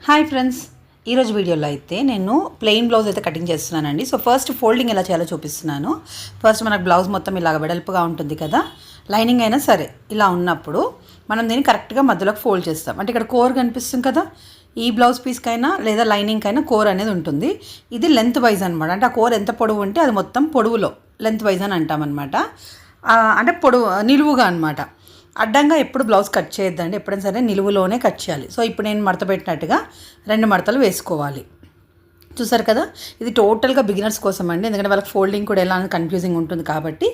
Hi friends, ఈరోజు వీడియోలో అయితే నేను ప్లెయిన్ బ్లౌజ్ అయితే కటింగ్ చేస్తున్నానండి. సో ఫస్ట్ ఫోల్డింగ్ ఎలా చేయాలో చూపిస్తున్నాను. ఫస్ట్ మనకు బ్లౌజ్ మొత్తం ఇలాగ వెడల్పుగా ఉంటుంది కదా, లైనింగ్ అయినా సరే ఇలా ఉన్నప్పుడు మనం దీన్ని కరెక్ట్గా మధ్యలోకి ఫోల్డ్ చేస్తాం. అంటే ఇక్కడ కోర్ కనిపిస్తుంది కదా, ఈ బ్లౌజ్ పీస్కైనా లేదా లైనింగ్కైనా కోర్ అనేది ఉంటుంది. ఇది లెంత్ వైజ్ అనమాట. అంటే ఆ కోర్ ఎంత పొడవు ఉంటే అది మొత్తం పొడవులో లెంత్ వైజ్ అని అంటామన్నమాట. అంటే పొడవు నిలువుగా అనమాట. అడ్డంగా ఎప్పుడు బ్లౌజ్ కట్ చేయొద్దండి, ఎప్పుడైనా సరే నిలువులోనే కట్ చేయాలి. సో ఇప్పుడు నేను మడత పెట్టినట్టుగా 2 మడతలు వేసుకోవాలి. చూసారు కదా, ఇది టోటల్గా బిగినర్స్ కోసం అండి. ఎందుకంటే వాళ్ళకి ఫోల్డింగ్ కూడా ఎలా కన్ఫ్యూజింగ్ ఉంటుంది కాబట్టి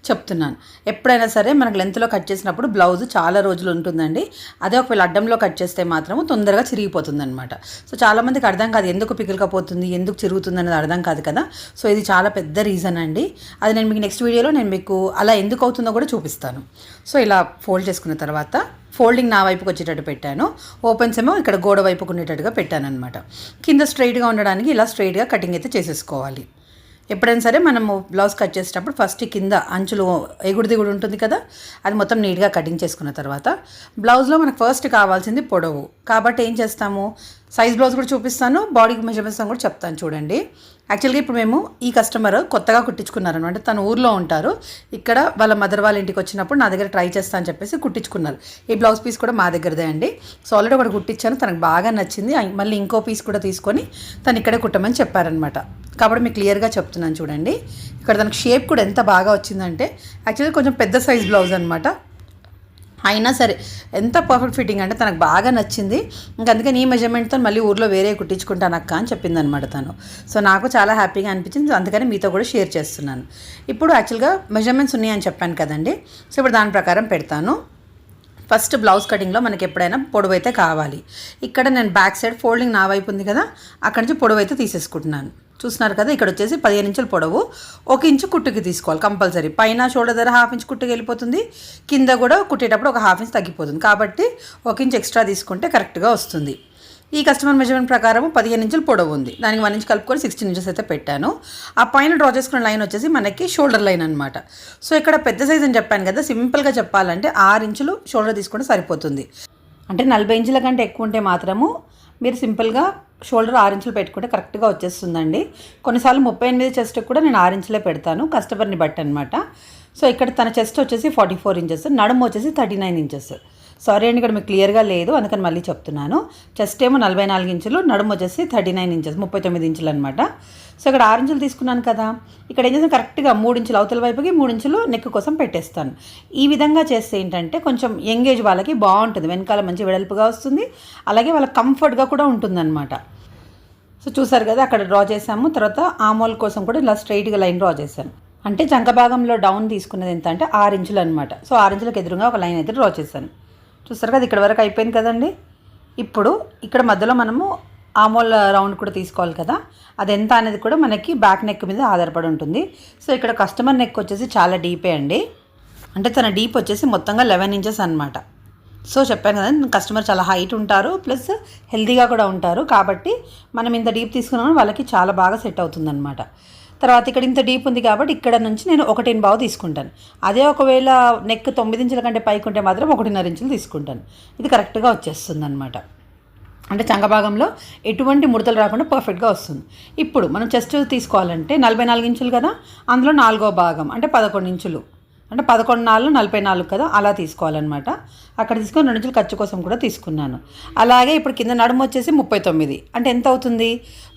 చెప్తున్నాను. ఎప్పుడైనా సరే మనకు లెంత్లో కట్ చేసినప్పుడు బ్లౌజ్ చాలా రోజులు ఉంటుందండి. అదే ఒకవేళ అడ్డంలో కట్ చేస్తే మాత్రం తొందరగా చిరిగిపోతుంది అనమాట. సో చాలామందికి అర్థం కాదు, ఎందుకు పిగిలికపోతుంది, ఎందుకు చిరుగుతుంది అనేది అర్థం కాదు కదా. సో ఇది చాలా పెద్ద రీజన్ అండి. అది నేను మీకు నెక్స్ట్ వీడియోలో నేను మీకు అలా ఎందుకు అవుతుందో కూడా చూపిస్తాను. సో ఇలా ఫోల్డ్ చేసుకున్న తర్వాత ఫోల్డింగ్ నా వైపుకి వచ్చేటట్టు పెట్టాను, ఓపెన్స్ ఏమో ఇక్కడ గోడ వైపుకు ఉండేటట్టుగా పెట్టాను అనమాట. కింద స్ట్రైట్గా ఉండడానికి ఇలా స్ట్రైట్గా కటింగ్ అయితే చేసేసుకోవాలి. ఎప్పుడైనా సరే మనము బ్లౌజ్ కట్ చేసేటప్పుడు ఫస్ట్ కింద అంచులు ఎగుడు దిగుడు ఉంటుంది కదా, అది మొత్తం నీట్గా కటింగ్ చేసుకున్న తర్వాత బ్లౌజ్లో మనకు ఫస్ట్ కావాల్సింది పొడవు. కాబట్టి ఏం చేస్తాము, సైజ్ బ్లౌజ్ కూడా చూపిస్తాను, బాడీకి మెజర్మెంట్స్ కూడా చెప్తాను చూడండి. యాక్చువల్గా ఇప్పుడు మేము ఈ కస్టమర్ కొత్తగా కుట్టించుకున్నారనమాట. తను ఊర్లో ఉంటారు, ఇక్కడ వాళ్ళ మదర్ వాళ్ళ ఇంటికి వచ్చినప్పుడు నా దగ్గర ట్రై చేస్తా అని చెప్పేసి కుట్టించుకున్నారు. ఈ బ్లౌజ్ పీస్ కూడా మా దగ్గరదే అండి. సో ఆల్రెడీ ఒకటి కుట్టించాను, తనకు బాగా నచ్చింది. మళ్ళీ ఇంకో పీస్ కూడా తీసుకొని తను ఇక్కడే కుట్టమని చెప్పారనమాట. కాబట్టి మీకు క్లియర్గా చెప్తున్నాను చూడండి. ఇక్కడ తనకు షేప్ కూడా ఎంత బాగా వచ్చిందంటే, యాక్చువల్గా కొంచెం పెద్ద సైజ్ బ్లౌజ్ అనమాట. అయినా సరే ఎంత పర్ఫెక్ట్ ఫిట్టింగ్ అంటే తనకు బాగా నచ్చింది. ఇంకా అందుకని ఈ మెజర్మెంట్తో మళ్ళీ ఊర్లో వేరే కుట్టించుకుంటాను అక్క అని చెప్పింది అనమాట తను. సో నాకు చాలా హ్యాపీగా అనిపించింది, అందుకని మీతో కూడా షేర్ చేస్తున్నాను. ఇప్పుడు యాక్చువల్గా మెజర్మెంట్స్ ఉన్నాయని చెప్పాను కదండి. సో ఇప్పుడు దాని ప్రకారం పెడతాను. ఫస్ట్ బ్లౌజ్ కటింగ్లో మనకి ఎప్పుడైనా పొడవు అయితే కావాలి. ఇక్కడ నేను బ్యాక్ సైడ్ ఫోల్డింగ్ నా వైపు ఉంది కదా, అక్కడి నుంచి పొడవు అయితే తీసేసుకుంటున్నాను. చూస్తున్నారు కదా, ఇక్కడ వచ్చేసి 15 ఇంచుల పొడవు, 1 ఇంచు కుట్టుకి తీసుకోవాలి కంపల్సరీ. పైన షోల్డర్ దగ్గర 1/2 ఇంచ్ కుట్టుకి వెళ్ళిపోతుంది, కింద కూడా కుట్టేటప్పుడు ఒక 1/2 ఇంచ్ తగ్గిపోతుంది. కాబట్టి 1 ఇంచ్ ఎక్స్ట్రా తీసుకుంటే కరెక్ట్గా వస్తుంది. ఈ కస్టమర్ మెజర్మెంట్ ప్రకారం 15 ఇంచుల పొడవు ఉంది, దానికి 1 ఇంచ్ కలుపుకొని 16 ఇంచెస్ అయితే పెట్టాను. ఆ పైన డ్రా చేసుకున్న లైన్ వచ్చేసి మనకి షోల్డర్ లైన్ అనమాట. సో ఇక్కడ పెద్ద సైజ్ అని చెప్పాను కదా, సింపుల్గా చెప్పాలంటే 6 ఇంచులు షోల్డర్ తీసుకుంటే సరిపోతుంది. అంటే 40 ఇంచుల కంటే ఎక్కువ ఉంటే మాత్రము మీరు సింపుల్గా షోల్డర్ 6 ఇంచులు పెట్టుకుంటే కరెక్ట్గా వచ్చేస్తుందండి. కొన్నిసార్లు 38 చెస్ట్ కూడా నేను 6 ఇంచులే పెడతాను, కస్టమర్ని బట్టి అనమాట. సో ఇక్కడ తన చెస్ట్ వచ్చేసి 44 ఇంచెస్, నడుము వచ్చేసి 39 ఇంచెస్. సారీ అండి, ఇక్కడ మీకు క్లియర్గా లేదు, అందుకని మళ్ళీ చెప్తున్నాను. చెస్ట్ ఏమో 44 ఇంచులు, నడుము వచ్చేసి 39 ఇంచెస్, 39 ఇంచులు అనమాట. సో ఇక్కడ 6 ఇంచులు తీసుకున్నాను కదా, ఇక్కడ ఏం చేస్తాను, కరెక్ట్గా 3 ఇంచులు అవతల వైపుకి, 3 ఇంచులు నెక్ కోసం పెట్టేస్తాను. ఈ విధంగా చేస్తే ఏంటంటే కొంచెం యంగ్ ఏజ్ వాళ్ళకి బాగుంటుంది, వెనకాల మంచి వెడల్పుగా వస్తుంది, అలాగే వాళ్ళకి కంఫర్ట్గా కూడా ఉంటుందన్నమాట. సో చూసారు కదా, అక్కడ డ్రా చేసాము. తర్వాత ఆమోల్ కోసం కూడా ఇలా స్ట్రైట్గా లైన్ డ్రా చేశాను. అంటే చంక భాగంలో డౌన్ తీసుకున్నది ఎంత అంటే 6 ఇంచులు అనమాట. సో 6 ఇంచులకు ఎదురుగా ఒక లైన్ అయితే డ్రా చేశాను. చూసారు కదా, ఇక్కడ వరకు అయిపోయింది కదండి. ఇప్పుడు ఇక్కడ మధ్యలో మనము ఆమోల్ రౌండ్ కూడా తీసుకోవాలి కదా, అది ఎంత అనేది కూడా మనకి బ్యాక్ నెక్ మీద ఆధారపడి ఉంటుంది. సో ఇక్కడ కస్టమర్ నెక్ వచ్చేసి చాలా డీపే అండి. అంటే తన డీప్ వచ్చేసి మొత్తంగా 11 ఇంచెస్ అనమాట. సో చెప్పాను కదా, కస్టమర్ చాలా హైట్ ఉంటారు, ప్లస్ హెల్తీగా కూడా ఉంటారు. కాబట్టి మనం ఇంత డీప్ తీసుకున్నామని వాళ్ళకి చాలా బాగా సెట్ అవుతుందన్నమాట. తర్వాత ఇక్కడ ఇంత డీప్ ఉంది కాబట్టి ఇక్కడ నుంచి నేను 1.25 తీసుకుంటాను. అదే ఒకవేళ నెక్ 9 ఇంచుల కంటే పైకి ఉంటే మాత్రం 1.5 ఇంచులు తీసుకుంటాను. ఇది కరెక్ట్గా వచ్చేస్తుంది అనమాట. అంటే చంక భాగంలో ఎటువంటి ముడతలు రాకుండా పర్ఫెక్ట్గా వస్తుంది. ఇప్పుడు మనం చెస్ట్ తీసుకోవాలంటే 44 ఇంచులు కదా, అందులో 4వ భాగం అంటే 11 ఇంచులు, అంటే 11 4 44 కదా, అలా తీసుకోవాలన్నమాట. అక్కడ తీసుకొని 2 ఇంచులు ఖర్చు కోసం కూడా తీసుకున్నాను. అలాగే ఇప్పుడు కింద నడుము వచ్చేసి 39, అంటే ఎంత అవుతుంది,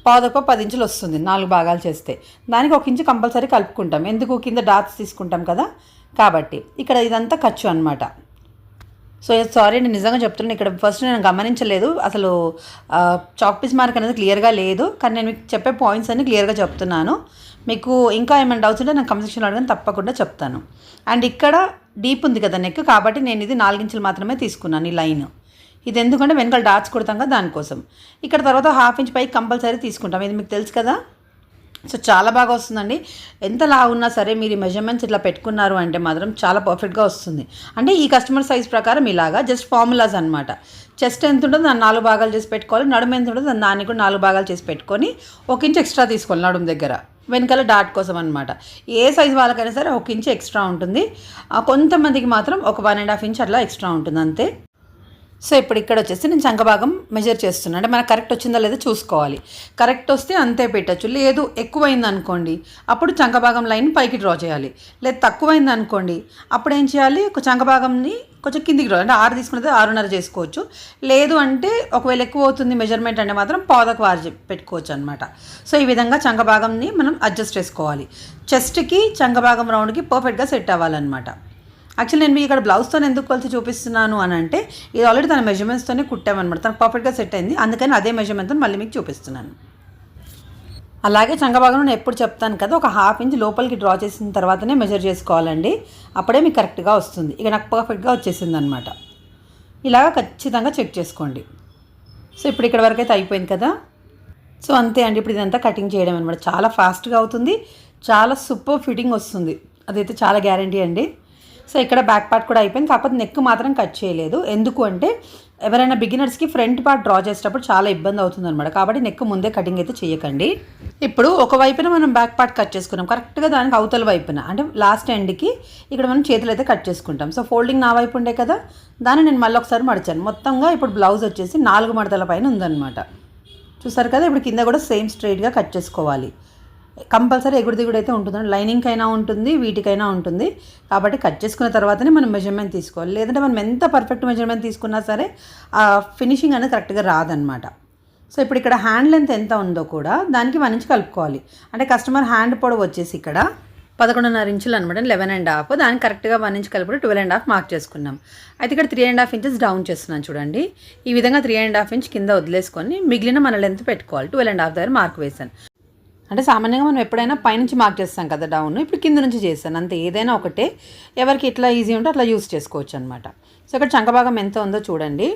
10 ఇంచులు వస్తుంది 4 భాగాలు చేస్తే. దానికి 1 ఇంచు కంపల్సరీ కలుపుకుంటాం, ఎందుకు, కింద డాట్స్ తీసుకుంటాం కదా. కాబట్టి ఇక్కడ ఇదంతా ఖర్చు అనమాట. సో సారీ, నేను నిజంగా చెప్తున్నాను, ఇక్కడ ఫస్ట్ నేను గమనించలేదు అసలు, చాక్ పీస్ మార్క్ అనేది క్లియర్గా లేదు. కానీ నేను మీకు చెప్పే పాయింట్స్ అన్ని క్లియర్గా చెప్తున్నాను. మీకు ఇంకా ఏమైనా డౌట్స్ ఉంటే నాకు కమెంట్ సెక్షన్లో అడగని తప్పకుండా చెప్తాను. అండ్ ఇక్కడ డీప్ ఉంది కదా నెక్, కాబట్టి నేను ఇది 4 ఇంచులు మాత్రమే తీసుకున్నాను ఈ లైన్. ఇది ఎందుకంటే వెనకాల డాట్స్ కొడతాం కదా దానికోసం. ఇక్కడ తర్వాత 1/2 ఇంచ్ పైకి కంపల్సరీ తీసుకుంటాం, ఇది మీకు తెలుసు కదా. సో చాలా బాగా వస్తుందండి. ఎంత లావు ఉన్నా సరే మీరు ఈ మెజర్మెంట్స్ ఇట్లా పెట్టుకున్నారు అంటే మాత్రం చాలా పర్ఫెక్ట్గా వస్తుంది. అంటే ఈ కస్టమర్ సైజ్ ప్రకారం ఇలాగా జస్ట్ ఫార్ములాస్ అనమాట. చెస్ట్ ఎంత ఉంటుందో దాన్ని 4 భాగాలు చేసి పెట్టుకోవాలి, నడుము ఎంత ఉంటుందో దాన్ని కూడా 4 భాగాలు చేసి పెట్టుకొని 1 ఇంచ్ ఎక్స్ట్రా తీసుకోవాలి నడుము దగ్గర, వెనకాల డాట్ కోసం అనమాట. ఏ సైజ్ వాళ్ళకైనా సరే 1 ఇంచ్ ఎక్స్ట్రా ఉంటుంది. కొంతమందికి మాత్రం ఒక 1.5 ఇంచ్ అట్లా ఎక్స్ట్రా ఉంటుంది అంతే. సో ఇప్పుడు ఇక్కడ వచ్చేసి నేను చంక భాగం మెజర్ చేస్తున్నాను. అంటే మనకు కరెక్ట్ వచ్చిందో లేదో చూసుకోవాలి. కరెక్ట్ వస్తే అంతే పెట్టచ్చు. లేదు ఎక్కువైంది అనుకోండి, అప్పుడు చంక భాగం లైన్ పైకి డ్రా చేయాలి. లేదు తక్కువైంది అనుకోండి, అప్పుడు ఏం చేయాలి, ఒక చంక భాగంని కొంచెం కిందికి డ్రా, అంటే 6 తీసుకున్నది 6.5 చేసుకోవచ్చు. లేదు అంటే ఒకవేళ ఎక్కువ అవుతుంది మెజర్మెంట్ అంటే మాత్రం పాదకు వారు పెట్టుకోవచ్చు అనమాట. సో ఈ విధంగా చంక భాగంని మనం అడ్జస్ట్ చేసుకోవాలి. చెస్ట్కి చంక భాగం రౌండ్కి పర్ఫెక్ట్గా సెట్ అవ్వాలన్నమాట. యాక్చువల్లీ నేను మీకు ఇక్కడ బ్లౌజ్తో ఎందుకు కొలిచి చూపిస్తున్నాను అని అంటే, ఇది ఆల్రెడీ తన మెజర్మెంట్స్తోనే కుట్టామన్నమాట. తనకు పర్ఫెక్ట్గా సెట్ అయింది, అందుకని అదే మెజర్మెంట్తో మళ్ళీ మీకు చూపిస్తున్నాను. అలాగే చంకభాగం నేను ఎప్పుడు చెప్తాను కదా, ఒక 1/2 ఇంచ్ లోపలికి డ్రా చేసిన తర్వాతనే మెజర్ చేసుకోవాలండి. అప్పుడే మీకు కరెక్ట్గా వస్తుంది. ఇక నాకు పర్ఫెక్ట్గా వచ్చేసింది అనమాట. ఇలాగా ఖచ్చితంగా చెక్ చేసుకోండి. సో ఇప్పుడు ఇక్కడ వరకు అయితే అయిపోయింది కదా. సో అంతే అండి, ఇప్పుడు ఇదంతా కటింగ్ చేయడం అనమాట. చాలా ఫాస్ట్గా అవుతుంది, చాలా సూపర్ ఫిట్టింగ్ వస్తుంది, అదైతే చాలా గ్యారంటీ అండి. సో ఇక్కడ బ్యాక్ పార్ట్ కూడా అయిపోయింది, కాకపోతే నెక్ మాత్రం కట్ చేయలేదు. ఎందుకు అంటే ఎవరైనా బిగినర్స్కి ఫ్రంట్ పార్ట్ డ్రా చేసేటప్పుడు చాలా ఇబ్బంది అవుతుంది అనమాట. కాబట్టి నెక్ ముందే కటింగ్ అయితే చేయకండి. ఇప్పుడు ఒక వైపున మనం బ్యాక్ పార్ట్ కట్ చేసుకున్నాం, కరెక్ట్గా దానికి అవతల వైపున అంటే లాస్ట్ ఎండ్కి ఇక్కడ మనం చేతులు అయితే కట్ చేసుకుంటాం. సో ఫోల్డింగ్ నా వైపు ఉండే కదా, దాన్ని నేను మళ్ళీ ఒకసారి మడిచాను. మొత్తంగా ఇప్పుడు బ్లౌజ్ వచ్చేసి 4 మడతల పైన ఉందన్నమాట. చూసారు కదా. ఇప్పుడు కింద కూడా సేమ్ స్ట్రైట్గా కట్ చేసుకోవాలి. కంపల్సరీ ఎగుడు దిగుడు అయితే ఉంటుందండి. లైనింగ్కి అయినా ఉంటుంది, వీటికైనా ఉంటుంది. కాబట్టి కట్ చేసుకున్న తర్వాతనే మనం మెజర్మెంట్ తీసుకోవాలి. లేదంటే మనం ఎంత పర్ఫెక్ట్ మెజర్మెంట్ తీసుకున్నా సరే ఆ ఫినిషింగ్ అనేది కరెక్ట్గా రాదనమాట. సో ఇప్పుడు ఇక్కడ హ్యాండ్ లెంత్ ఎంత ఉందో కూడా దానికి 1 ఇంచ్ కలుపుకోవాలి. అంటే కస్టమర్ హ్యాండ్ పొడవు వచ్చేసి ఇక్కడ 11.5 ఇంచులు అనమాట, 11.5. దానికి కరెక్ట్గా 1 ఇంచ్ కలిపి 12.5 మార్క్ చేసుకున్నాం. అయితే ఇక్కడ 3.5 ఇంచెస్ డౌన్ చేస్తున్నాను చూడండి. ఈ విధంగా 3.5 ఇంచ్ కింద వదిలేసుకొని మిగిలిన మన లెంత్ పెట్టుకోవాలి. 12.5 దగ్గర మార్క్ వేసాను. అంటే సామాన్యంగా మనం ఎప్పుడైనా పైనుంచి మార్క్ చేస్తాం కదా డౌన్, ఇప్పుడు కింద నుంచి చేస్తాను అంతే. ఏదైనా ఒకటే, ఎవరికి ఎట్లా ఈజీ ఉంటే అట్లా యూస్ చేసుకోవచ్చు అనమాట. సో ఇక్కడ చంకభాగం ఎంత ఉందో చూడండి.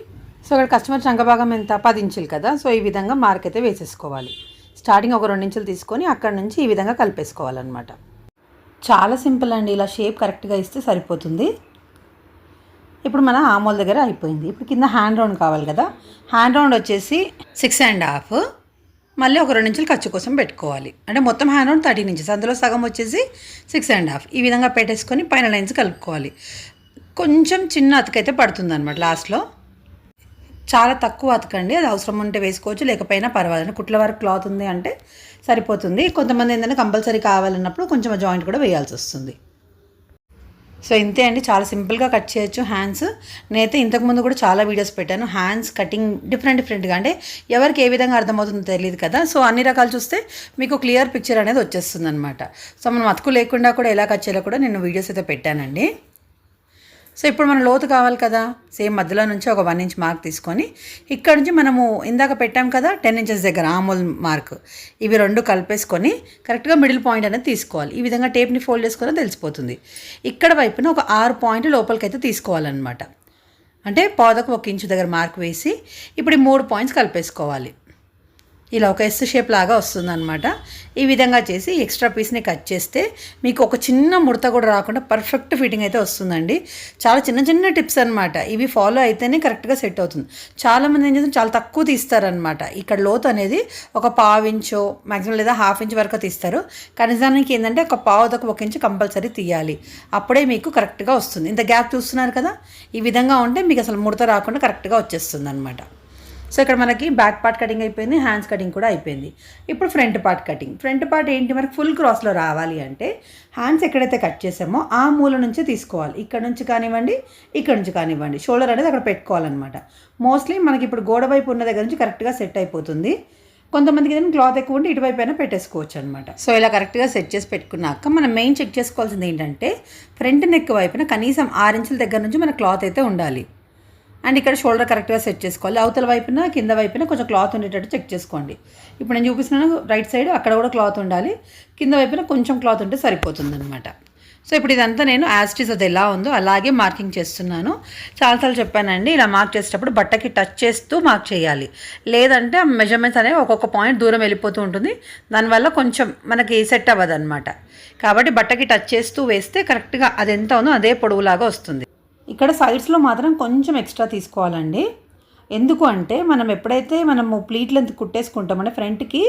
సో ఇక్కడ కస్టమర్ చంకభాగం ఎంత 10 ఇంచులు కదా. సో ఈ విధంగా మార్క్ అయితే వేసేసుకోవాలి. స్టార్టింగ్ ఒక 2 ఇంచులు తీసుకొని అక్కడ నుంచి ఈ విధంగా కలిపేసుకోవాలన్నమాట. చాలా సింపుల్ అండి, ఇలా షేప్ కరెక్ట్గా ఇస్తే సరిపోతుంది. ఇప్పుడు మన ఆమోల్ దగ్గర అయిపోయింది. ఇప్పుడు కింద హ్యాండ్ రౌండ్ కావాలి కదా. హ్యాండ్ రౌండ్ వచ్చేసి 6.5, మళ్ళీ ఒక 2 ఇంచులు ఖర్చు కోసం పెట్టుకోవాలి. అంటే మొత్తం హ్యాండ్ రౌండ్ 13 ఇంచెస్, అందులో సగం వచ్చేసి 6.5. ఈ విధంగా పెట్టేసుకొని పైన లైన్స్ కలుపుకోవాలి. కొంచెం చిన్న అతుకైతే పడుతుంది అనమాట లాస్ట్లో. చాలా తక్కువ అతకండి, అది అవసరం ఉంటే వేసుకోవచ్చు, లేకపోయినా పర్వాలేదు. కుట్ల వరకు క్లాత్ ఉంది అంటే సరిపోతుంది. కొంతమంది ఏంటంటే కంపల్సరీ కావాలన్నప్పుడు కొంచెం జాయింట్ కూడా వేయాల్సి వస్తుంది. సో ఇంతే అండి, చాలా సింపుల్గా కట్ చేయొచ్చు హ్యాండ్స్. నేనైతే ఇంతకుముందు కూడా చాలా వీడియోస్ పెట్టాను హ్యాండ్స్ కటింగ్ డిఫరెంట్గా. అంటే ఎవరికి ఏ విధంగా అర్థమవుతుందో తెలియదు కదా. సో అన్ని రకాలు చూస్తే మీకు క్లియర్ పిక్చర్ అనేది వచ్చేస్తుంది అనమాట. సో మనం అతుకు లేకుండా కూడా ఎలా కట్ చేయాలో కూడా నేను వీడియోస్ అయితే పెట్టానండి. సో ఇప్పుడు మనం లోతు కావాలి కదా, సేమ్ మధ్యలో నుంచి ఒక 1 ఇంచ్ మార్క్ తీసుకొని ఇక్కడ నుంచి మనము ఇందాక పెట్టాం కదా 10 ఇంచెస్ దగ్గర ఆమోల్ మార్క్, ఇవి 2 కలిపేసుకొని కరెక్ట్గా మిడిల్ పాయింట్ అనేది తీసుకోవాలి. ఈ విధంగా టేప్ని ఫోల్డ్ చేసుకొని తెలిసిపోతుంది. ఇక్కడ వైపున ఒక 6 పాయింట్లు లోపలికైతే తీసుకోవాలన్నమాట. అంటే పాదకు 1 ఇంచు దగ్గర మార్క్ వేసి ఇప్పుడు ఈ 3 పాయింట్స్ కలిపేసుకోవాలి. ఇలా ఒక ఎస్ షేప్ లాగా వస్తుందన్నమాట. ఈ విధంగా చేసి ఎక్స్ట్రా పీస్ని కట్ చేస్తే మీకు ఒక చిన్న ముడత కూడా రాకుండా పర్ఫెక్ట్ ఫిట్టింగ్ అయితే వస్తుందండి. చాలా చిన్న టిప్స్ అనమాట. ఇవి ఫాలో అయితేనే కరెక్ట్గా సెట్ అవుతుంది. చాలామంది ఏం చేస్తారు, చాలా తక్కువ తీస్తారనమాట. ఇక్కడ లోతు అనేది ఒక 1/4 ఇంచో మ్యాక్సిమం లేదా 1/2 ఇంచ్ వరకు తీస్తారు. కానీ దానికి ఏంటంటే ఒక పావుదకు 1 ఇంచు కంపల్సరీ తీయాలి. అప్పుడే మీకు కరెక్ట్గా వస్తుంది. ఇంత గ్యాప్ చూస్తున్నారు కదా, ఈ విధంగా ఉంటే మీకు అసలు ముడత రాకుండా కరెక్ట్గా వచ్చేస్తుంది అనమాట. సో ఇక్కడ మనకి బ్యాక్ పార్ట్ కటింగ్ అయిపోయింది, హ్యాండ్స్ కటింగ్ కూడా అయిపోయింది. ఇప్పుడు front part cutting. Front part ఏంటి, మనకి ఫుల్ క్రాస్లో రావాలి అంటే హ్యాండ్స్ ఎక్కడైతే కట్ చేసామో ఆ మూల నుంచే తీసుకోవాలి. ఇక్కడ నుంచి కానివ్వండి, ఇక్కడ నుంచి కానివ్వండి, షోల్డర్ అనేది అక్కడ పెట్టుకోవాలన్నమాట. మోస్ట్లీ మనకి ఇప్పుడు గోడ వైపు ఉన్న దగ్గర నుంచి కరెక్ట్గా సెట్ అయిపోతుంది. కొంతమందికి ఏదైనా క్లాత్ ఎక్కువ ఉంటే ఇటువైపు అయినా పెట్టేసుకోవచ్చు అనమాట. సో ఇలా కరెక్ట్గా సెట్ చేసి పెట్టుకున్నాక మనం మెయిన్ చెక్ చేసుకోవాల్సింది ఏంటంటే ఫ్రంట్ నెక్ వైపున కనీసం 6 ఇంచుల దగ్గర నుంచి మన క్లాత్ అయితే ఉండాలి. అండ్ ఇక్కడ షోల్డర్ కరెక్ట్గా సెట్ చేసుకోవాలి. అవతల వైపున కింద వైపున కొంచెం క్లాత్ ఉండేటట్టు చెక్ చేసుకోండి. ఇప్పుడు నేను చూపిస్తున్నాను రైట్ సైడ్, అక్కడ కూడా క్లాత్ ఉండాలి. కింద వైపున కొంచెం క్లాత్ ఉంటే సరిపోతుంది అనమాట. సో ఇప్పుడు ఇదంతా నేను యాస్టీస్ అది ఎలా ఉందో అలాగే మార్కింగ్ చేస్తున్నాను. చాలాసార్లు చెప్పానండి, ఇలా మార్క్ చేసేటప్పుడు బట్టకి టచ్ చేస్తూ మార్క్ చేయాలి. లేదంటే ఆ మెజర్మెంట్స్ అనేవి ఒక్కొక్క పాయింట్ దూరం వెళ్ళిపోతూ ఉంటుంది. దానివల్ల కొంచెం మనకి సెట్ అవ్వదు అనమాట. కాబట్టి బట్టకి టచ్ చేస్తూ వేస్తే కరెక్ట్గా అది ఎంత ఉందో అదే పొడవులాగా వస్తుంది. ఇక్కడ సైడ్స్లో మాత్రం కొంచెం ఎక్స్ట్రా తీసుకోవాలండి. ఎందుకు అంటే మనం ఎప్పుడైతే మనము ప్లీట్ లెంత్ కుట్టేసుకుంటామంటే ఫ్రంట్కి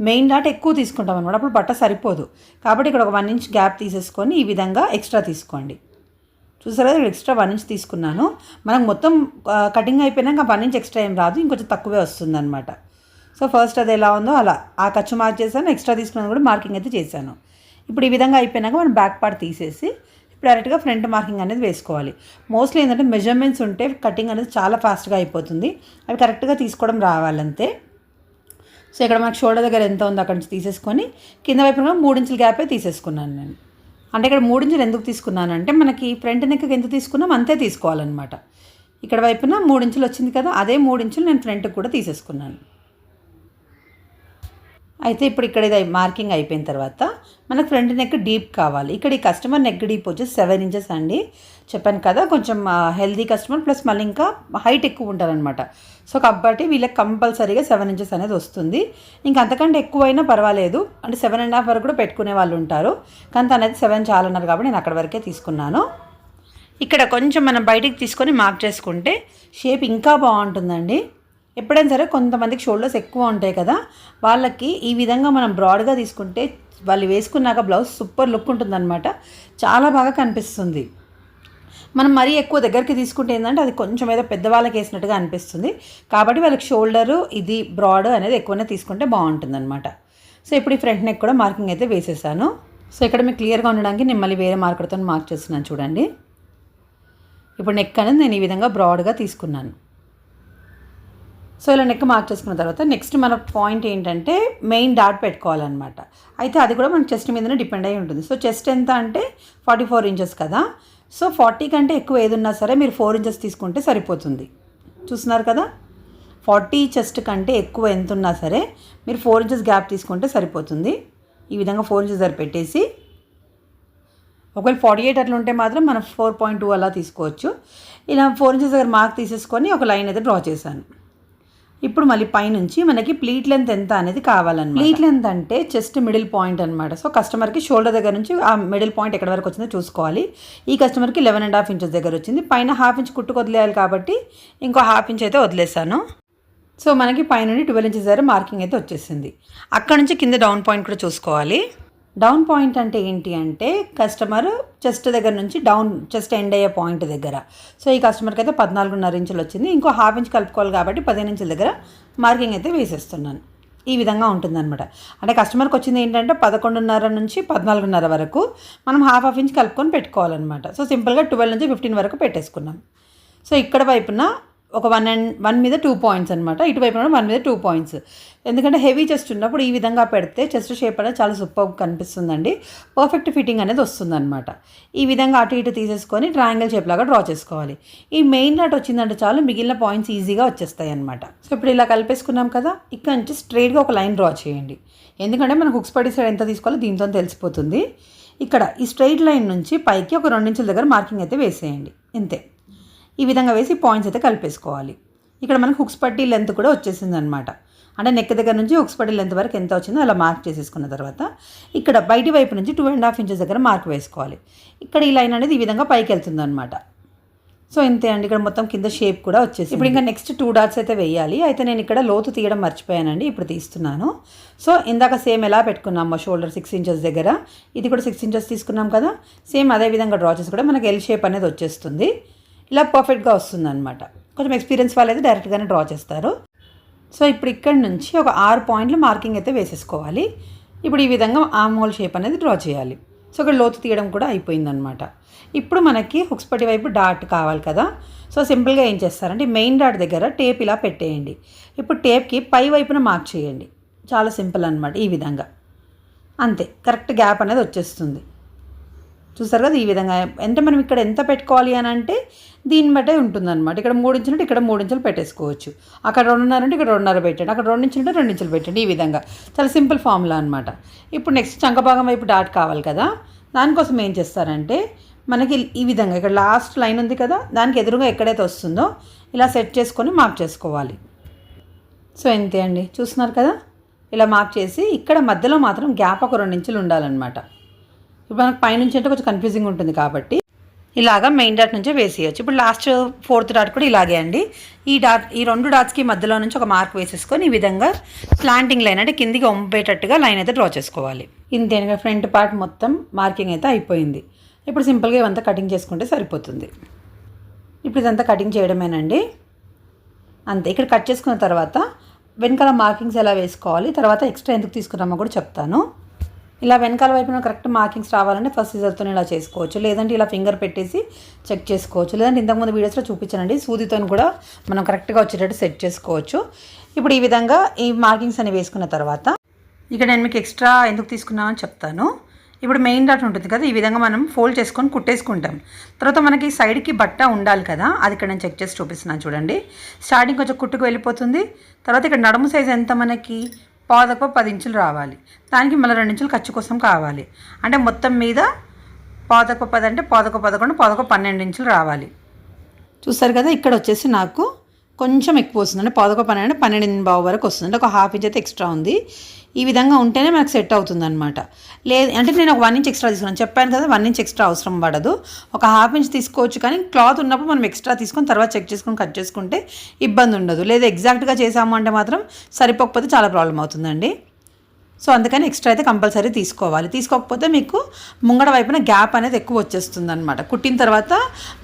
మెయిన్ డాట్ ఎక్కువ తీసుకుంటాం అనమాట, అప్పుడు బట్ట సరిపోదు. కాబట్టి ఇక్కడ ఒక 1 ఇంచ్ గ్యాప్ తీసేసుకొని ఈ విధంగా ఎక్స్ట్రా తీసుకోండి. చూసారా ఇక్కడ ఎక్స్ట్రా 1 ఇంచ్ తీసుకున్నాను. మనకు మొత్తం కటింగ్ అయిపోయినాక 1 ఇంచ్ ఎక్స్ట్రా ఏం రాదు, ఇంకొంచెం తక్కువే వస్తుందన్నమాట. సో ఫస్ట్ అది ఎలా ఉందో అలా ఆ ఖర్చు మార్క్ చేశాను, ఎక్స్ట్రా తీసుకున్నది కూడా మార్కింగ్ అయితే చేశాను. ఇప్పుడు ఈ విధంగా అయిపోయినాక మనం బ్యాక్ పార్ట్ తీసేసి ఇప్పుడు డైరెక్ట్గా ఫ్రంట్ మార్కింగ్ అనేది వేసుకోవాలి. మోస్ట్లీ ఏంటంటే మెజర్మెంట్స్ ఉంటే కటింగ్ అనేది చాలా ఫాస్ట్గా అయిపోతుంది, అవి కరెక్ట్గా తీసుకోవడం రావాలంతే. సో ఇక్కడ మనకు షోల్డర్ దగ్గర ఎంత ఉందో అక్కడి నుంచి తీసేసుకొని కింద వైపున 3 ఇంచుల గ్యాపే తీసేసుకున్నాను నేను. అంటే ఇక్కడ 3 ఇంచులు ఎందుకు తీసుకున్నానంటే మనకి ఫ్రంట్ నెక్కి ఎంత తీసుకున్నాం అంతే తీసుకోవాలన్నమాట. ఇక్కడ వైపున 3 ఇంచులు వచ్చింది కదా, అదే 3 ఇంచులు నేను ఫ్రంట్కి కూడా తీసేసుకున్నాను. అయితే ఇప్పుడు ఇక్కడ ఇది మార్కింగ్ అయిపోయిన తర్వాత మనకు ఫ్రంట్ నెక్ డీప్ కావాలి. ఇక్కడ ఈ కస్టమర్ నెక్ డీప్ వచ్చేసి 7 ఇంచెస్ అండి. చెప్పాను కదా కొంచెం హెల్దీ కస్టమర్, ప్లస్ మళ్ళీ ఇంకా హైట్ ఎక్కువ ఉంటారనమాట. సో కాబట్టి వీళ్ళకి కంపల్సరీగా 7 ఇంచెస్ అనేది వస్తుంది. ఇంకా అంతకంటే ఎక్కువైనా పర్వాలేదు, అంటే 7.5 వరకు కూడా పెట్టుకునే వాళ్ళు ఉంటారు. కానీ తనైతే 7 చాలన్నారు కాబట్టి నేను అక్కడ వరకే తీసుకున్నాను. ఇక్కడ కొంచెం మనం బయటికి తీసుకొని మార్క్ చేసుకుంటే షేప్ ఇంకా బాగుంటుందండి. ఎప్పుడైనా సరే కొంతమందికి షోల్డర్స్ ఎక్కువ ఉంటాయి కదా, వాళ్ళకి ఈ విధంగా మనం బ్రాడ్గా తీసుకుంటే వాళ్ళు వేసుకున్నాక బ్లౌజ్ సూపర్ లుక్ ఉంటుందన్నమాట, చాలా బాగా కనిపిస్తుంది. మనం మరీ ఎక్కువ దగ్గరికి తీసుకుంటే ఏంటంటే అది కొంచెం ఏదో పెద్దవాళ్ళకి వేసినట్టుగా అనిపిస్తుంది. కాబట్టి వాళ్ళకి షోల్డరు ఇది బ్రాడ్ అనేది ఎక్కువనే తీసుకుంటే బాగుంటుందన్నమాట. సో ఇప్పుడు ఈ ఫ్రంట్ నెక్ కూడా మార్కింగ్ అయితే వేసేసాను. సో ఇక్కడ మీకు క్లియర్గా ఉండడానికి నేను మళ్ళీ వేరే మార్కర్తో మార్క్ చేస్తున్నాను చూడండి. ఇప్పుడు నెక్ అనేది నేను ఈ విధంగా బ్రాడ్గా తీసుకున్నాను. సో ఇలా నెక్ మార్క్ చేసుకున్న తర్వాత నెక్స్ట్ మన పాయింట్ ఏంటంటే మెయిన్ డాట్ పెట్టుకోవాలన్నమాట. అయితే అది కూడా మన చెస్ట్ మీదనే డిపెండ్ అయి ఉంటుంది. సో చెస్ట్ ఎంత అంటే 44 ఇంచెస్ కదా, సో 40 కంటే ఎక్కువ ఏదున్నా సరే మీరు 4 ఇంచెస్ తీసుకుంటే సరిపోతుంది. చూస్తున్నారు కదా, 40 చెస్ట్ కంటే ఎక్కువ ఎంత ఉన్నా సరే మీరు 4 ఇంచెస్ గ్యాప్ తీసుకుంటే సరిపోతుంది. ఈ విధంగా 4 ఇంచెస్ దగ్గర పెట్టేసి, ఒకవేళ 48 అట్లా ఉంటే మాత్రం మనం 4.2 అలా తీసుకోవచ్చు. ఇలా 4 ఇంచెస్ దగ్గర మార్క్ తీసేసుకొని ఒక లైన్ అయితే డ్రా చేశాను. ఇప్పుడు మళ్ళీ పైనుంచి మనకి ప్లీట్ లెంత్ ఎంత అనేది కావాలన్నమాట. ప్లీట్ లెంత్ అంటే చెస్ట్ మిడిల్ పాయింట్ అనమాట. సో కస్టమర్కి షోల్డర్ దగ్గర నుంచి ఆ మిడిల్ పాయింట్ ఎక్కడ వరకు వచ్చిందో చూసుకోవాలి. ఈ కస్టమర్కి 11.5 ఇంచెస్ దగ్గర వచ్చింది. పైన 1/2 ఇంచ్ కుట్టుకు వదిలేయాలి కాబట్టి ఇంకో 1/2 ఇంచ్ అయితే వదిలేసాను. సో మనకి పైనుండి 12 ఇంచెస్ దగ్గర మార్కింగ్ అయితే వచ్చేసింది. అక్కడ నుంచి కింద డౌన్ పాయింట్ కూడా చూసుకోవాలి. డౌన్ పాయింట్ అంటే ఏంటి అంటే కస్టమర్ చెస్ట్ దగ్గర నుంచి డౌన్ చెస్ట్ ఎండ్ అయ్యే పాయింట్ దగ్గర. సో ఈ కస్టమర్కి అయితే 14.5 ఇంచులు వచ్చింది. ఇంకో 1/2 ఇంచ్ కలుపుకోవాలి కాబట్టి 15 ఇంచుల దగ్గర మార్కింగ్ అయితే వేసేస్తున్నాను. ఈ విధంగా ఉంటుందన్నమాట. అంటే కస్టమర్కి వచ్చింది ఏంటంటే 11.5 నుంచి 14.5 వరకు మనం 1/2 ఇంచ్ కలుపుకొని పెట్టుకోవాలన్నమాట. సో సింపుల్గా 12 నుంచి 15 వరకు పెట్టేసుకున్నాం. సో ఇక్కడ వైపున ఒక 1 మీద 2 పాయింట్స్ అనమాట, ఇటువైపు 1 మీద 2 పాయింట్స్. ఎందుకంటే హెవీ చెస్ట్ ఉన్నప్పుడు ఈ విధంగా పెడితే చెస్ట్ షేప్ అనేది చాలా సూపర్ కనిపిస్తుందండి, పర్ఫెక్ట్ ఫిట్టింగ్ అనేది వస్తుందన్నమాట. ఈ విధంగా అటు ఇటు తీసేసుకొని ట్రయాంగిల్ షేప్ లాగా డ్రా చేసుకోవాలి. ఈ మెయిన్ డాట్ వచ్చిందంటే చాలు మిగిలిన పాయింట్స్ ఈజీగా వచ్చేస్తాయి అనమాట. సో ఇప్పుడు ఇలా కలిపేసుకున్నాం కదా, ఇక్కడ నుంచి స్ట్రైట్గా ఒక లైన్ డ్రా చేయండి. ఎందుకంటే మనకు హుక్స్ పట్టి సైడ్ ఎంత తీసుకోవాలో దీంతో తెలిసిపోతుంది. ఇక్కడ ఈ స్ట్రైట్ లైన్ నుంచి పైకి ఒక 2 ఇంచుల దగ్గర మార్కింగ్ అయితే వేసేయండి, ఇంతే. ఈ విధంగా వేసి పాయింట్స్ అయితే కలిపేసుకోవాలి. ఇక్కడ మనకు హుక్స్ పట్టి లెంత్ కూడా వచ్చేసింది అనమాట. అంటే నెక్ దగ్గర నుంచి హుక్స్ పట్టి లెంత్ వరకు ఎంత వచ్చిందో అలా మార్క్ చేసేసుకున్న తర్వాత ఇక్కడ బయటి వైపు నుంచి 2.5 ఇంచెస్ దగ్గర మార్క్ వేసుకోవాలి. ఇక్కడ ఈ లైన్ అనేది ఈ విధంగా పైకి వెళ్తుంది అనమాట. సో ఇంతే అండి, ఇక్కడ మొత్తం కింద షేప్ కూడా వచ్చేసి. ఇప్పుడు ఇంకా నెక్స్ట్ 2 డాట్స్ అయితే వేయాలి. అయితే నేను ఇక్కడ లోతు తీయడం మర్చిపోయానండి, ఇప్పుడు తీస్తున్నాను. సో ఇందాక సేమ్ ఎలా పెట్టుకున్నామో షోల్డర్ 6 ఇంచెస్ దగ్గర, ఇది కూడా 6 ఇంచెస్ తీసుకున్నాం కదా, సేమ్ అదే విధంగా డ్రా చేసి కూడా మనకి ఎల్ షేప్ అనేది వచ్చేస్తుంది. ఇలా పర్ఫెక్ట్గా వస్తుంది అనమాట. కొంచెం ఎక్స్పీరియన్స్ వాళ్ళు అయితే డైరెక్ట్గానే డ్రా చేస్తారు. సో ఇప్పుడు ఇక్కడ నుంచి ఒక 6 పాయింట్లు మార్కింగ్ అయితే వేసేసుకోవాలి. ఇప్పుడు ఈ విధంగా ఆర్మ్ హోల్ షేప్ అనేది డ్రా చేయాలి. సో ఇక్కడ లోతు తీయడం కూడా అయిపోయిందనమాట. ఇప్పుడు మనకి హుక్స్ పట్టి వైపు డాట్ కావాలి కదా, సో సింపుల్గా ఏం చేస్తారంటే మెయిన్ డాట్ దగ్గర టేప్ ఇలా పెట్టేయండి. ఇప్పుడు టేప్కి పై వైపున మార్క్ చేయండి. చాలా సింపుల్ అనమాట. ఈ విధంగా అంతే, కరెక్ట్ గ్యాప్ అనేది వచ్చేస్తుంది. చూసారు కదా, ఈ విధంగా. అంటే మనం ఇక్కడ ఎంత పెట్టుకోవాలి అని అంటే దీన్ని బట్టే ఉంటుందన్నమాట. ఇక్కడ 3 ఇంచులు అంటే ఇక్కడ 3 ఇంచులు పెట్టేసుకోవచ్చు. అక్కడ 2.5 అంటే ఇక్కడ 2.5 పెట్టండి. అక్కడ 2 ఇంచులు అంటే 2 ఇంచులు పెట్టండి. ఈ విధంగా చాలా సింపుల్ ఫార్ములా అనమాట. ఇప్పుడు నెక్స్ట్ చంక భాగం వైపు డాట్ కావాలి కదా, దానికోసం ఏం చేస్తారంటే మనకి ఈ విధంగా ఇక్కడ లాస్ట్ లైన్ ఉంది కదా, దానికి ఎదురుగా ఎక్కడైతే వస్తుందో ఇలా సెట్ చేసుకొని మార్క్ చేసుకోవాలి. సో ఇంతే అండి, చూస్తున్నారు కదా, ఇలా మార్క్ చేసి ఇక్కడ మధ్యలో మాత్రం గ్యాప్ ఒక 2 ఇంచులు ఉండాలన్నమాట. ఇప్పుడు మనకు పైనుంచి అంటే కొంచెం కన్ఫ్యూజింగ్ ఉంటుంది కాబట్టి ఇలాగా మెయిన్ డాట్ నుంచే వేసేయచ్చు. ఇప్పుడు లాస్ట్ 4th డాట్ కూడా ఇలాగే అండి. ఈ 2 డాట్స్కి మధ్యలో నుంచి ఒక మార్క్ వేసేసుకొని ఈ విధంగా స్లాంటింగ్ లైన్ అంటే కిందికి వంపేటట్టుగా లైన్ అయితే డ్రా చేసుకోవాలి. ఇంతేనగా ఫ్రంట్ పార్ట్ మొత్తం మార్కింగ్ అయితే అయిపోయింది. ఇప్పుడు సింపుల్గా ఇవంతా కటింగ్ చేసుకుంటే సరిపోతుంది. ఇప్పుడు ఇదంతా కటింగ్ చేయడమేనండి, అంతే. ఇక్కడ కట్ చేసుకున్న తర్వాత వెనకాల మార్కింగ్స్ ఎలా వేసుకోవాలి, తర్వాత ఎక్స్ట్రా ఎందుకు తీసుకున్నామో కూడా చెప్తాను. ఇలా వెనకాల వైపున కరెక్ట్ మార్కింగ్స్ రావాలంటే ఫస్ట్ సిజర్తో ఇలా చేసుకోవచ్చు, లేదంటే ఇలా ఫింగర్ పెట్టేసి చెక్ చేసుకోవచ్చు, లేదంటే ఇంతకుముందు వీడియోస్లో చూపించానండి సూదితో కూడా మనం కరెక్ట్గా వచ్చేటట్టు సెట్ చేసుకోవచ్చు. ఇప్పుడు ఈ విధంగా ఈ మార్కింగ్స్ అని వేసుకున్న తర్వాత ఇక్కడ నేను మీకు ఎక్స్ట్రా ఎందుకు తీసుకున్నామని చెప్తాను. ఇప్పుడు మెయిన్ డాట్ ఉంటుంది కదా, ఈ విధంగా మనం ఫోల్డ్ చేసుకొని కుట్టేసుకుంటాం. తర్వాత మనకి సైడ్కి బట్ట ఉండాలి కదా, అది ఇక్కడ నేను చెక్ చేసి చూపిస్తున్నాను చూడండి. స్టార్టింగ్ కొంచెం కుట్టుకు వెళ్ళిపోతుంది. తర్వాత ఇక్కడ నడుము సైజ్ ఎంత మనకి 10 ఇంచులు రావాలి. దానికి మళ్ళీ 2 ఇంచులు ఖర్చు కోసం కావాలి. అంటే మొత్తం మీద 10 అంటే 11 12 ఇంచులు రావాలి. చూస్తారు కదా, ఇక్కడ వచ్చేసి నాకు కొంచెం ఎక్కువ వస్తుంది. అంటే 12 అంటే 12.5 వరకు వస్తుంది. అంటే ఒక ½ ఇంచ్ అయితే ఎక్స్ట్రా ఉంది. ఈ విధంగా ఉంటేనే మనకు సెట్ అవుతుంది అనమాట. లేదు అంటే నేను ఒక 1 ఇంచ్ ఎక్స్ట్రా తీసుకున్నాను, చెప్పాను కదా 1 ఇంచ్ ఎక్స్ట్రా అవసరం పడదు. ఒక ½ ఇంచ్ తీసుకోవచ్చు, కానీ క్లాత్ ఉన్నప్పుడు మనం ఎక్స్ట్రా తీసుకొని తర్వాత చెక్ చేసుకొని కట్ చేసుకుంటే ఇబ్బంది ఉండదు. లేదా ఎగ్జాక్ట్గా చేసాము అంటే మాత్రం సరిపోకపోతే చాలా ప్రాబ్లం అవుతుందండి. సో అందుకని ఎక్స్ట్రా అయితే కంపల్సరీ తీసుకోవాలి. తీసుకోకపోతే మీకు ముంగడ వైపున గ్యాప్ అనేది ఎక్కువ వచ్చేస్తుంది అనమాట. కుట్టిన తర్వాత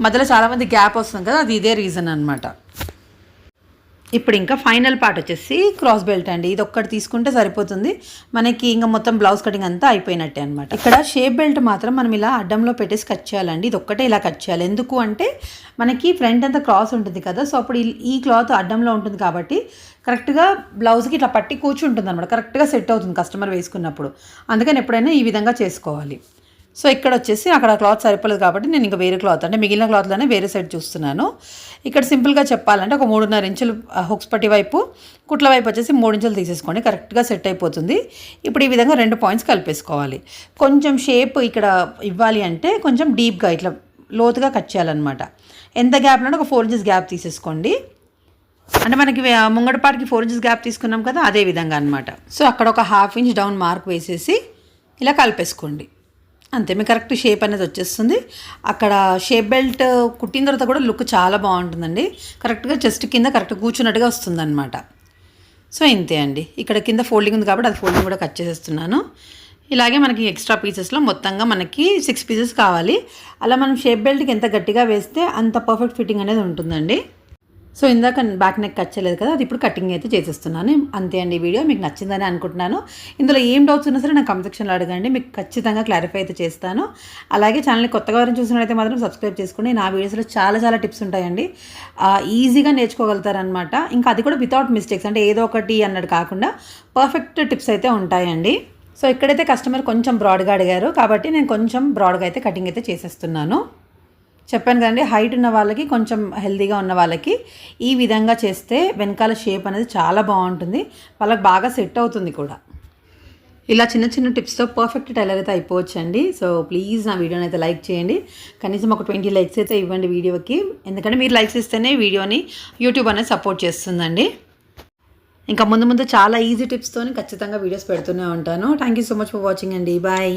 మధ్యలో చాలామంది గ్యాప్ వస్తుంది కదా, అది ఇదే రీజన్ అనమాట. ఇప్పుడు ఇంకా ఫైనల్ పార్ట్ వచ్చేసి క్రాస్ బెల్ట్ అండి. ఇది ఒక్కటి తీసుకుంటే సరిపోతుంది మనకి, ఇంకా మొత్తం బ్లౌజ్ కటింగ్ అంతా అయిపోయినట్టే అనమాట. ఇక్కడ షేప్ బెల్ట్ మాత్రం మనం ఇలా అడ్డంలో పెట్టేసి కట్ చేయాలండి. ఇది ఒక్కటే ఇలా కట్ చేయాలి. ఎందుకు అంటే మనకి ఫ్రంట్ అంతా క్రాస్ ఉంటుంది కదా, సో అప్పుడు ఈ క్లాత్ అడ్డంలో ఉంటుంది కాబట్టి కరెక్ట్గా బ్లౌజ్కి ఇట్లా పట్టి కూర్చుంటుంది అనమాట, కరెక్ట్గా సెట్ అవుతుంది కస్టమర్ వేసుకున్నప్పుడు. అందుకని ఎప్పుడైనా ఈ విధంగా చేసుకోవాలి. సో ఇక్కడ వచ్చేసి అక్కడ క్లాత్ సరిపోలేదు కాబట్టి నేను ఇంకా వేరే క్లాత్, అంటే మిగిలిన క్లాత్లోనే వేరే సైడ్ చూస్తున్నాను. ఇక్కడ సింపుల్గా చెప్పాలంటే ఒక 3.5 ఇంచులు హుక్స్ పట్టి వైపు, కుట్ల వైపు వచ్చేసి 3 ఇంచులు తీసేసుకోండి, కరెక్ట్గా సెట్ అయిపోతుంది. ఇప్పుడు ఈ విధంగా 2 పాయింట్స్ కలిపేసుకోవాలి. కొంచెం షేప్ ఇక్కడ ఇవ్వాలి అంటే కొంచెం డీప్గా ఇట్లా లోతుగా కట్ చేయాలన్నమాట. ఎంత గ్యాప్ అంటే ఒక 4 ఇంచెస్ గ్యాప్ తీసేసుకోండి. అంటే మనకి ముంగడపాటికి 4 ఇంచెస్ గ్యాప్ తీసుకున్నాం కదా, అదే విధంగా అనమాట. సో అక్కడ ఒక ½ ఇంచ్ డౌన్ మార్క్ వేసేసి ఇలా కలిపేసుకోండి, అంతే. మీకు కరెక్ట్ షేప్ అనేది వచ్చేస్తుంది. అక్కడ షేప్ బెల్ట్ కుట్టిన తర్వాత కూడా లుక్ చాలా బాగుంటుందండి. కరెక్ట్గా చెస్ట్ కింద కరెక్ట్గా కూర్చున్నట్టుగా వస్తుందన్నమాట. సో ఇంతే అండి. ఇక్కడ కింద ఫోల్డింగ్ ఉంది కాబట్టి అది ఫోల్డింగ్ కూడా కట్ చేసేస్తున్నాను. ఇలాగే మనకి ఎక్స్ట్రా పీసెస్లో మొత్తంగా మనకి 6 పీసెస్ కావాలి. అలా మనం షేప్ బెల్ట్కి ఎంత గట్టిగా వేస్తే అంత పర్ఫెక్ట్ ఫిట్టింగ్ అనేది ఉంటుందండి. సో ఇందాక బ్యాక్ నెక్ కట్ చేయలేదు కదా, అది ఇప్పుడు కటింగ్ అయితే చేసేస్తున్నాను. అంతే అండి. ఈ వీడియో మీకు నచ్చిందని అనుకుంటున్నాను. ఇందులో ఏం డౌట్స్ ఉన్నా సరే నాకు కామెంట్ సెక్షన్లో అడగండి, మీకు ఖచ్చితంగా క్లారిఫై అయితే చేస్తాను. అలాగే ఛానల్ని కొత్తగా ఎవరైనా చూసినట్లయితే మాత్రం సబ్స్క్రైబ్ చేసుకోండి. నా వీడియోస్లో చాలా టిప్స్ ఉంటాయండి, ఈజీగా నేర్చుకోగలుగుతారనమాట. ఇంకా అది కూడా వితౌట్ మిస్టేక్స్, అంటే ఏదో ఒకటి అన్నట్టు కాకుండా పర్ఫెక్ట్ టిప్స్ అయితే ఉంటాయండి. సో ఇక్కడైతే కస్టమర్ కొంచెం బ్రాడ్గా అడిగారు కాబట్టి నేను కొంచెం బ్రాడ్గా అయితే కటింగ్ అయితే చేసేస్తున్నాను. చెప్పాను కదండి, హైట్ ఉన్న వాళ్ళకి, కొంచెం హెల్తీగా ఉన్న వాళ్ళకి ఈ విధంగా చేస్తే వెనకాల షేప్ అనేది చాలా బాగుంటుంది, వాళ్ళకి బాగా సెట్ అవుతుంది కూడా. ఇలా చిన్న టిప్స్తో పర్ఫెక్ట్ టైలర్ అయితే అయిపోవచ్చండి. సో ప్లీజ్ నా వీడియోని అయితే లైక్ చేయండి. కనీసం ఒక 20 లైక్స్ అయితే ఇవ్వండి వీడియోకి, ఎందుకంటే మీరు లైక్స్ ఇస్తేనే వీడియోని యూట్యూబ్ అనేది సపోర్ట్ చేస్తుందండి. ఇంకా ముందు చాలా ఈజీ టిప్స్తో ఖచ్చితంగా వీడియోస్ పెడుతూనే ఉంటాను. Thank you so much for watching అండి. బాయ్.